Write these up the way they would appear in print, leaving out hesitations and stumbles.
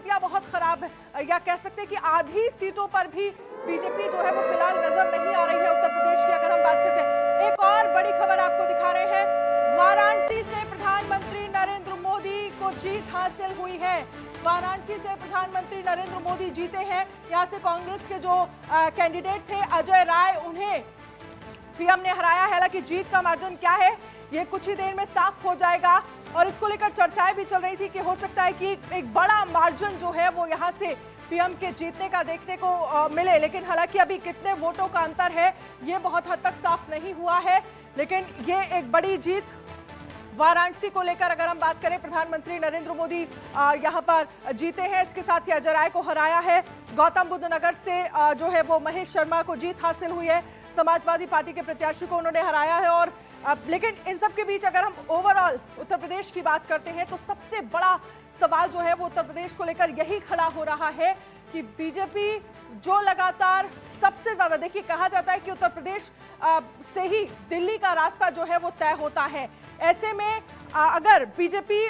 स्थितियां बहुत खराब है, या कह सकते हैं कि आधी सीटों पर भी बीजेपी जो है वो फिलहाल नजर नहीं आ रही है उत्तर प्रदेश की। अगर हम बात करते हैं, एक और बड़ी खबर आपको दिखा रहे हैं, वाराणसी से प्रधानमंत्री नरेंद्र मोदी को जीत हासिल हुई है। वाराणसी से प्रधानमंत्री नरेंद्र मोदी जीते हैं। यहां से कांग्रेस के जो कैंडिडेट थे अजय राय, उन्हें पीएम ने हराया है। हालांकि जीत का मार्जिन क्या है ये कुछ ही देर में साफ हो जाएगा, और इसको लेकर चर्चाएं भी चल रही थी कि हो सकता है कि एक बड़ा मार्जिन जो है वो यहां से पीएम के जीतने का देखने को मिले। लेकिन हालांकि अभी कितने वोटों का अंतर है ये बहुत हद तक साफ नहीं हुआ है, लेकिन ये एक बड़ी जीत वाराणसी को लेकर अगर हम बात करें, प्रधानमंत्री नरेंद्र मोदी यहां पर जीते हैं। इसके साथ ही अजय राय को हराया है। गौतम बुद्ध नगर से जो है वो महेश शर्मा को जीत हासिल हुई है। समाजवादी पार्टी के प्रत्याशी को उन्होंने हराया है। और लेकिन इन सब के बीच अगर हम ओवरऑल उत्तर प्रदेश की बात करते हैं तो सबसे बड़ा सवाल जो है वो उत्तर प्रदेश को लेकर यही खड़ा हो रहा है कि बीजेपी जो लगातार सबसे ज्यादा, देखिए कहा जाता है कि उत्तर प्रदेश से ही दिल्ली का रास्ता जो है वो तय होता है। ऐसे में अगर बीजेपी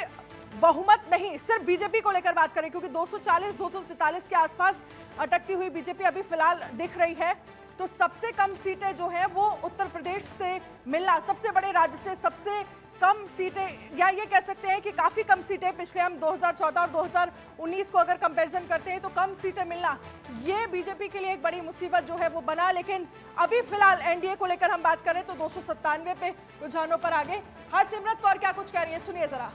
बहुमत नहीं, सिर्फ बीजेपी को लेकर बात करें, क्योंकि 240-243 के आसपास अटकती हुई बीजेपी अभी फिलहाल दिख रही है, तो सबसे कम सीटें जो है वो उत्तर प्रदेश से मिलना, सबसे बड़े राज्य से सबसे कम सीटें, या ये कह सकते हैं कि काफी कम सीटें, पिछले हम 2014 और 2019 को अगर कंपैरिजन करते हैं तो कम सीटें मिलना, ये बीजेपी के लिए एक बड़ी मुसीबत जो है वो बना। लेकिन अभी फिलहाल एनडीए को लेकर हम बात करें तो 297 पे रुझानों पर आगे। हरसिमरत कौर क्या कुछ कह रही है, सुनिए जरा।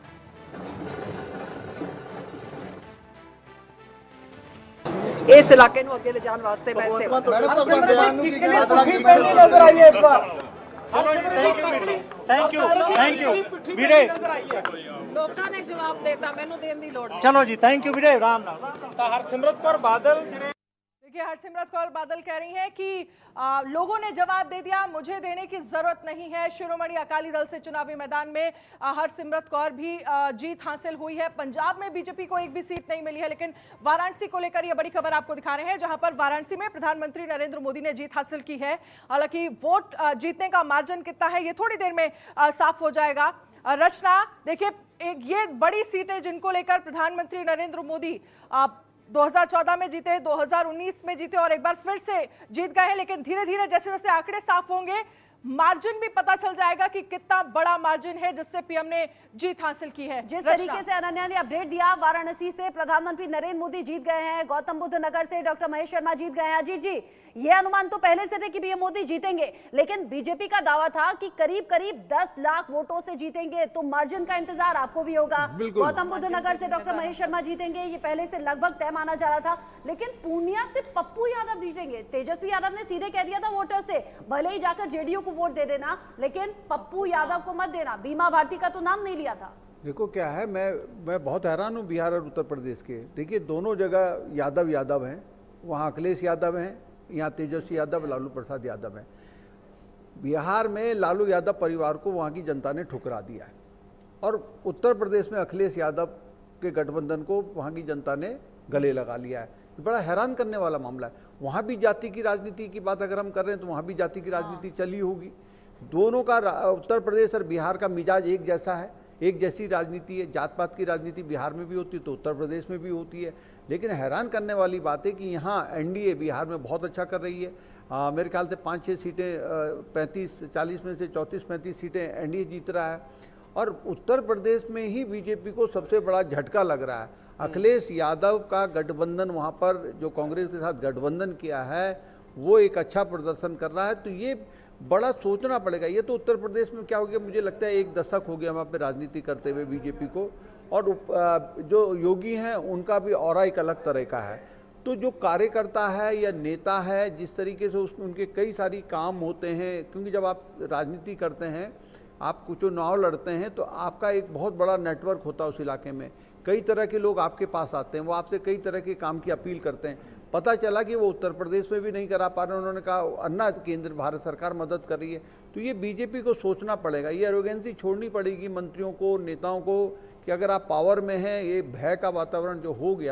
इस इलाके ਨੂੰ ਅੱਗੇ ਲਿਜਾਣ ਵਾਸਤੇ ਮੈਂ ਸੇਵਾ थैंक यू ਵੀਰੇ ਲੋਕਾਂ ਨੇ ਜਵਾਬ ਦੇਤਾ, ਮੈਨੂੰ ਦੇਣ ਦੀ ਲੋੜ ਨਹੀਂ। चलो जी, थैंक यू ਵੀਰੇ, राम नाम। हरसिमरत कौर बादल देखिए, हरसिमरत कौर बादल कह रही हैं कि लोगों ने जवाब दे दिया, मुझे देने की जरूरत नहीं है। शिरोमणि अकाली दल से चुनावी मैदान में हरसिमरत कौर भी जीत हासिल हुई है। पंजाब में बीजेपी को एक भी सीट नहीं मिली है, लेकिन वाराणसी को लेकर यह बड़ी खबर आपको दिखा रहे हैं, जहां पर वाराणसी में प्रधानमंत्री नरेंद्र मोदी ने जीत हासिल की है। हालांकि वोट जीतने का मार्जिन कितना है ये थोड़ी देर में साफ हो जाएगा। रचना, देखिए एक ये बड़ी सीटें जिनको लेकर प्रधानमंत्री नरेंद्र मोदी 2014 में जीते, 2019 में जीते और एक बार फिर से जीत गए हैं, लेकिन धीरे धीरे जैसे जैसे आंकड़े साफ होंगे मार्जिन भी पता चल जाएगा कि कितना बड़ा मार्जिन है जिससे पीएम ने जीत हासिल की है। जिस तरीके से अनन्या ने अपडेट दिया, वाराणसी से प्रधानमंत्री नरेंद्र मोदी जीत गए हैं, गौतम बुद्ध नगर से डॉक्टर महेश शर्मा जीत गए हैं। अजीत जी, ये अनुमान तो पहले से थे कि पीएम मोदी जीतेंगे, लेकिन बीजेपी का दावा था कि करीब करीब 10 लाख वोटों से जीतेंगे, तो मार्जिन का इंतजार आपको भी होगा। गौतम बुद्ध नगर से डॉक्टर महेश शर्मा जीतेंगे, ये पहले से लगभग तय माना जा रहा था, लेकिन पूर्णिया से पप्पू यादव जीतेंगे। तेजस्वी यादव ने सीधे कह दिया था वोटर से, भले ही जाकर जेडीयू को वोट दे देना, लेकिन पप्पू यादव को मत देना। बीमा भारती का तो नाम नहीं लिया था। देखो क्या है, मैं बहुत हैरान हूँ बिहार और उत्तर प्रदेश के। देखिए दोनों जगह यादव हैं, वहाँ अखिलेश यादव हैं, यहाँ तेजस्वी यादव, लालू प्रसाद यादव हैं। बिहार में लालू यादव परिवार को वहाँ की जनता ने ठुकरा दिया है, और उत्तर प्रदेश में अखिलेश यादव के गठबंधन को वहाँ की जनता ने गले लगा लिया है। बड़ा हैरान करने वाला मामला है। वहाँ भी जाति की राजनीति की बात अगर हम कर रहे हैं तो वहाँ भी जाति की राजनीति चली होगी। दोनों का, उत्तर प्रदेश और बिहार का मिजाज एक जैसा है, एक जैसी राजनीति है। जात पात की राजनीति बिहार में भी होती है तो उत्तर प्रदेश में भी होती है। लेकिन हैरान करने वाली बात है कि यहाँ एनडीए बिहार में बहुत अच्छा कर रही है। मेरे ख्याल से 5-6 सीटें, 35-40 में से 34-35 सीटें एनडीए जीत रहा है, और उत्तर प्रदेश में ही बीजेपी को सबसे बड़ा झटका लग रहा है। अखिलेश यादव का गठबंधन, वहाँ पर जो कांग्रेस के साथ गठबंधन किया है वो एक अच्छा प्रदर्शन कर रहा है, तो ये बड़ा सोचना पड़ेगा। ये तो उत्तर प्रदेश में क्या हो गया, मुझे लगता है 1 दशक हो गया वहाँ पे राजनीति करते हुए बीजेपी को, और जो योगी हैं उनका भी ऑरा एक अलग तरह का है। तो जो कार्यकर्ता है या नेता है, जिस तरीके से उनके कई सारी काम होते हैं, क्योंकि जब आप राजनीति करते हैं, आप कुछ चुनाव लड़ते हैं, तो आपका एक बहुत बड़ा नेटवर्क होता है उस इलाके में। कई तरह के लोग आपके पास आते हैं, वो आपसे कई तरह के काम की अपील करते हैं। पता चला कि वो उत्तर प्रदेश में भी नहीं करा पा रहे, उन्होंने कहा अन्ना केंद्र भारत सरकार मदद कर रही है। तो ये बीजेपी को सोचना पड़ेगा, ये एरोगेंसी छोड़नी पड़ेगी मंत्रियों को, नेताओं को, कि अगर आप पावर में हैं, ये भय का वातावरण जो हो गया